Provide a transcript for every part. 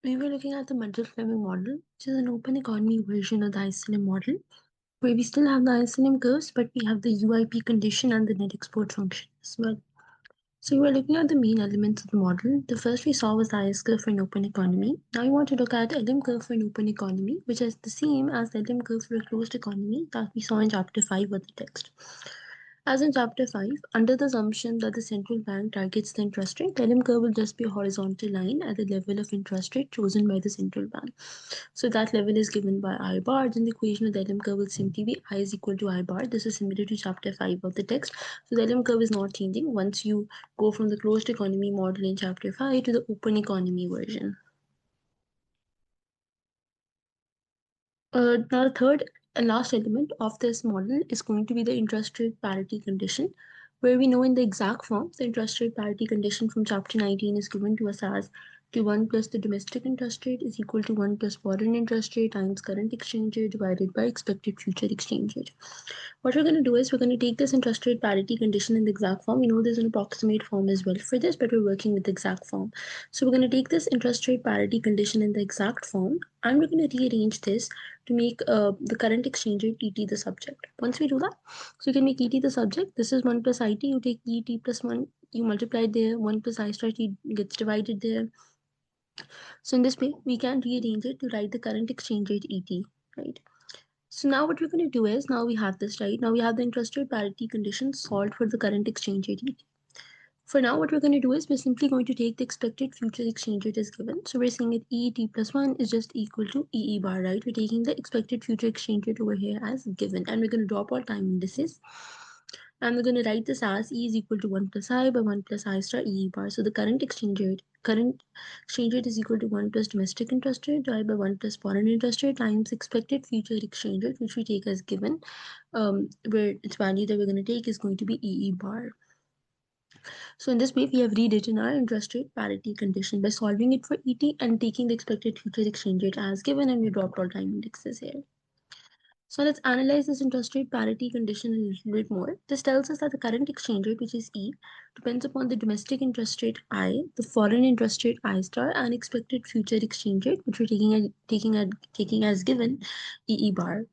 We were looking at the Mundell-Fleming model, which is an open economy version of the ISLM model, where we still have the ISLM curves, but we have the UIP condition and the net export function as well. So we were looking at the main elements of the model. The first we saw was the IS curve for an open economy. Now we want to look at the LM curve for an open economy, which is the same as the LM curve for a closed economy that we saw in chapter 5 of the text. As in chapter 5, under the assumption that the central bank targets the interest rate, the LM curve will just be a horizontal line at the level of interest rate chosen by the central bank. So that level is given by I bar. Then the equation of the LM curve will simply be I is equal to I bar. This is similar to chapter 5 of the text. So the LM curve is not changing once you go from the closed economy model in chapter 5 to the open economy version. Now, the third and last element of this model is going to be the interest rate parity condition, where we know in the exact form, the interest rate parity condition from chapter 19 is given to us as Q1 plus the domestic interest rate is equal to 1 plus foreign interest rate times current exchange rate divided by expected future exchange rate. What we're going to do is we're going to take this interest rate parity condition in the exact form. We know there's an approximate form as well for this, but we're working with the exact form. So we're going to take this interest rate parity condition in the exact form, and we're going to rearrange this to make the current exchange rate ET the subject. Once we do that, so you can make ET the subject. This is 1 plus IT. You take ET plus 1, you multiply there. 1 plus I star T gets divided there. So in this way, we can rearrange it to write the current exchange rate ET, right? So now what we're going to do is, now we have this, right? Now we have the interest rate parity condition solved for the current exchange rate ET. For now, what we're going to do is we're simply going to take the expected future exchange rate as given. So we're saying that EET plus 1 is just equal to EE bar, right? We're taking the expected future exchange rate over here as given, and we're going to drop all time indices. And we're going to write this as E is equal to 1 plus I by 1 plus I star EE bar. So the current exchange rate is equal to 1 plus domestic interest rate divided by 1 plus foreign interest rate times expected future exchange rate, which we take as given, where its value that we're going to take is going to be EE bar. So in this way, we have rewritten our interest rate parity condition by solving it for ET and taking the expected future exchange rate as given, and we dropped all time indexes here. So let's analyze this interest rate parity condition a little bit more. This tells us that the current exchange rate, which is E, depends upon the domestic interest rate I, the foreign interest rate I star, and expected future exchange rate, which we're taking as given, EE bar.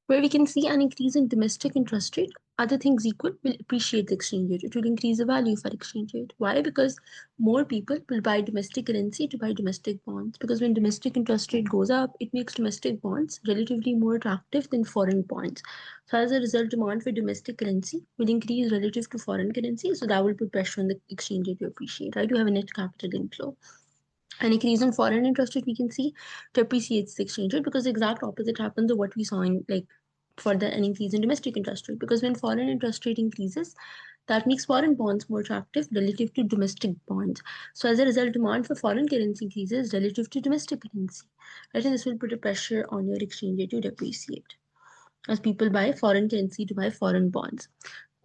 Where we can see an increase in domestic interest rate, other things equal, will appreciate the exchange rate. It will increase the value of our exchange rate. Why? Because more people will buy domestic currency to buy domestic bonds. Because when domestic interest rate goes up, it makes domestic bonds relatively more attractive than foreign bonds. So as a result, demand for domestic currency will increase relative to foreign currency. So that will put pressure on the exchange rate to appreciate. Right? You have a net capital inflow. An increase in foreign interest rate we can see depreciates the exchange rate, because the exact opposite happens of what we saw in an increase in domestic interest rate. Because when foreign interest rate increases, that makes foreign bonds more attractive relative to domestic bonds. So as a result, demand for foreign currency increases relative to domestic currency. Right? And this will put a pressure on your exchange rate to depreciate as people buy foreign currency to buy foreign bonds.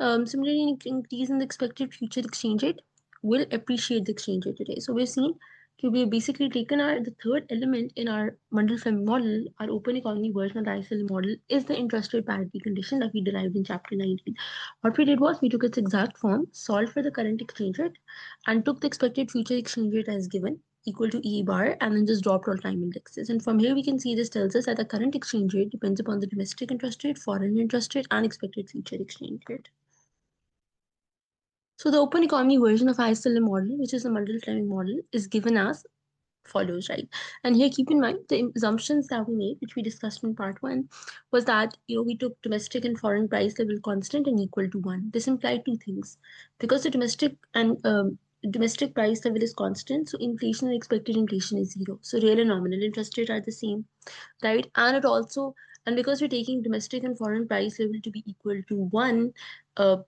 Similarly, an increase in the expected future exchange rate will appreciate the exchange rate today. So we're seeing we have basically taken the third element in our Mundell-Fleming model, our open economy version of the ISL model, is the interest rate parity condition that we derived in chapter 19. What we did was we took its exact form, solved for the current exchange rate, and took the expected future exchange rate as given, equal to E bar, and then just dropped all time indexes. And from here we can see this tells us that the current exchange rate depends upon the domestic interest rate, foreign interest rate, and expected future exchange rate. So the open economy version of ISLM model, which is the Mundell-Fleming model, is given as follows, right? And here keep in mind the assumptions that we made, which we discussed in part 1, was that we took domestic and foreign price level constant and equal to 1. This implied two things. Because the domestic price level is constant, so inflation and expected inflation is 0. So real and nominal interest rate are the same, right? And because we're taking domestic and foreign price level to be equal to 1, then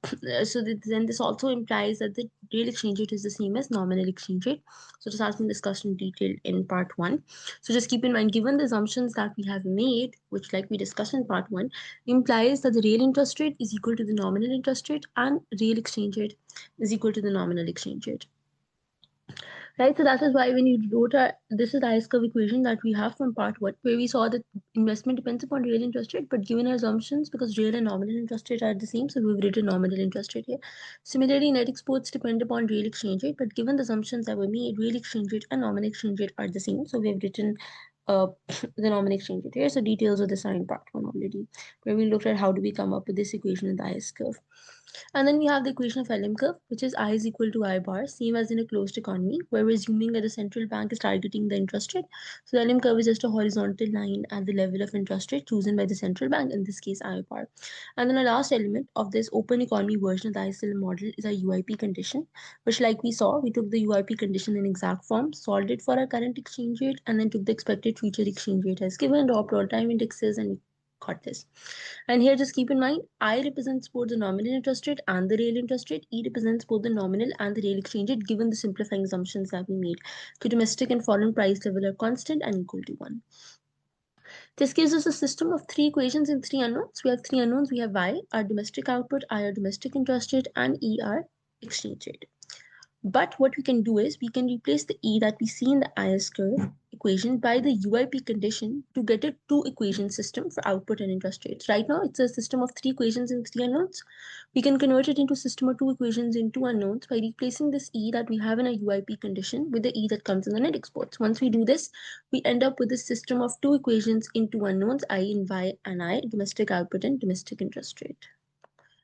this also implies that the real exchange rate is the same as nominal exchange rate. So this has been discussed in detail in part 1. So just keep in mind, given the assumptions that we have made, which like we discussed in part 1, implies that the real interest rate is equal to the nominal interest rate and real exchange rate is equal to the nominal exchange rate. Right, so that is why when you wrote this is the IS curve equation that we have from part 1, where we saw that investment depends upon real interest rate, but given our assumptions, because real and nominal interest rate are the same, so we've written nominal interest rate here. Similarly, net exports depend upon real exchange rate, but given the assumptions that were made, real exchange rate and nominal exchange rate are the same, so we've written the nominal exchange rate here. So details of this are in part 1 already, where we looked at how do we come up with this equation in the IS curve. And then we have the equation of LM curve, which is I is equal to I bar, same as in a closed economy, where we're assuming that the central bank is targeting the interest rate. So the LM curve is just a horizontal line at the level of interest rate chosen by the central bank, in this case I bar. And then the last element of this open economy version of the ISL model is a UIP condition, which, like we saw, we took the UIP condition in exact form, solved it for our current exchange rate, and then took the expected future exchange rate as given, dropped all time indexes, and got this. And here just keep in mind, I represents both the nominal interest rate and the real interest rate. E represents both the nominal and the real exchange rate given the simplifying assumptions that we made. The domestic and foreign price level are constant and equal to 1. This gives us a system of 3 equations and 3 unknowns. We have 3 unknowns. We have Y, our domestic output, I, our domestic interest rate, and E, our exchange rate. But what we can do is we can replace the E that we see in the IS curve equation by the UIP condition to get a 2-equation system for output and interest rates. Right now, it's a system of 3 equations and 3 unknowns. We can convert it into a system of 2 equations and 2 unknowns by replacing this E that we have in a UIP condition with the E that comes in the net exports. Once we do this, we end up with a system of 2 equations in 2 unknowns, I in Y and I, domestic output and domestic interest rate.